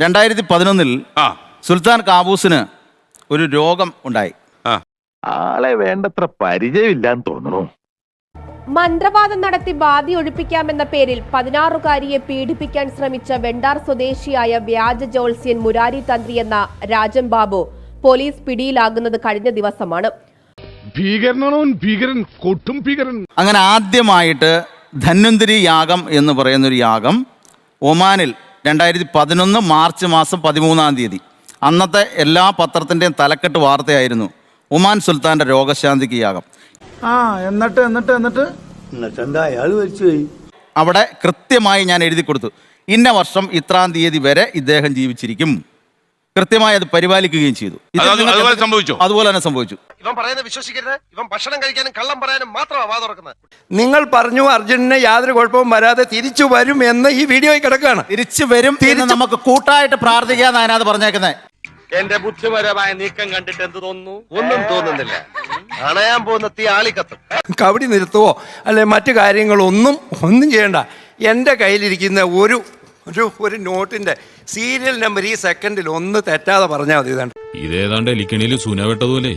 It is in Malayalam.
2011 സുൽത്താൻ കാബൂസിന് ഒരു രോഗം ഉണ്ടായി. ആളെ വേണ്ടത്ര പരിചയമില്ലാന്ന് തോന്നുന്നു. മന്ത്രവാദം നടത്തി ബാധ ഒഴിപ്പിക്കാമെന്ന പേരിൽ 16-കാരിയെ പീഡിപ്പിക്കാൻ ശ്രമിച്ച വെണ്ടാർ സ്വദേശിയായ വ്യാജ ജോത്സ്യൻ മുരാരി തന്ത്രി എന്ന രാജൻ ബാബു പോലീസ് പിടിയിലാകുന്നത് കഴിഞ്ഞ ദിവസമാണ്. അങ്ങനെ ആദ്യമായിട്ട് ധന്വന്തരി യാഗം എന്ന് പറയുന്നൊരു യാഗം ഒമാനിൽ 2011 മാർച്ച് മാസം 13 അന്നത്തെ എല്ലാ പത്രത്തിൻ്റെയും തലക്കെട്ട് വാർത്തയായിരുന്നു ഒമാൻ സുൽത്താന്റെ രോഗശാന്തിക്ക് യാഗം. എന്നിട്ട് അവിടെ കൃത്യമായി ഞാൻ എഴുതി കൊടുത്തു, ഇന്ന വർഷം ഇത്രാം തീയതി വരെ ഇദ്ദേഹം ജീവിച്ചിരിക്കും. കൃത്യമായി അത് പരിപാലിക്കുകയും ചെയ്തു. അതുപോലെ തന്നെ സംഭവിച്ചു. ഇവൻ പറയുന്നത് വിശ്വസിക്കരുത്. ഇവൻ ഭക്ഷണം കഴിക്കാനും കള്ളം പറയാനും മാത്രമാണ് വാ തുറക്കുന്നത്. നിങ്ങൾ പറഞ്ഞു അർജുനന് യാതൊരു കുഴപ്പവും വരാതെ തിരിച്ചു വരും എന്ന് ഈ വീഡിയോയിൽ കിടക്കുകയാണ്. തിരിച്ചു വരും, നമുക്ക് കൂട്ടായിട്ട് പ്രാർത്ഥിക്കാന്ന് അതിനകത്ത് പറഞ്ഞേക്കുന്നത്. എന്റെ ബുദ്ധിപരമായ നീക്കം കണ്ടിട്ട് എന്ത് തോന്നുന്നു? ഒന്നും തോന്നുന്നില്ല. അണയാൻ പോകുന്ന തീ ആളിക്കത്തും. കബഡി നിർത്തുവോ അല്ലെ മറ്റു കാര്യങ്ങളൊന്നും ചെയ്യണ്ട. എൻ്റെ കയ്യിലിരിക്കുന്ന ഒരു നോട്ടിന്റെ സീരിയൽ നമ്പർ ഈ സെക്കൻഡിൽ ഒന്ന് തെറ്റാതെ പറഞ്ഞാൽ മതി. ഇതേതാണ്ട് എലിക്കണിയിൽ സുന വെട്ടതുപോലെ.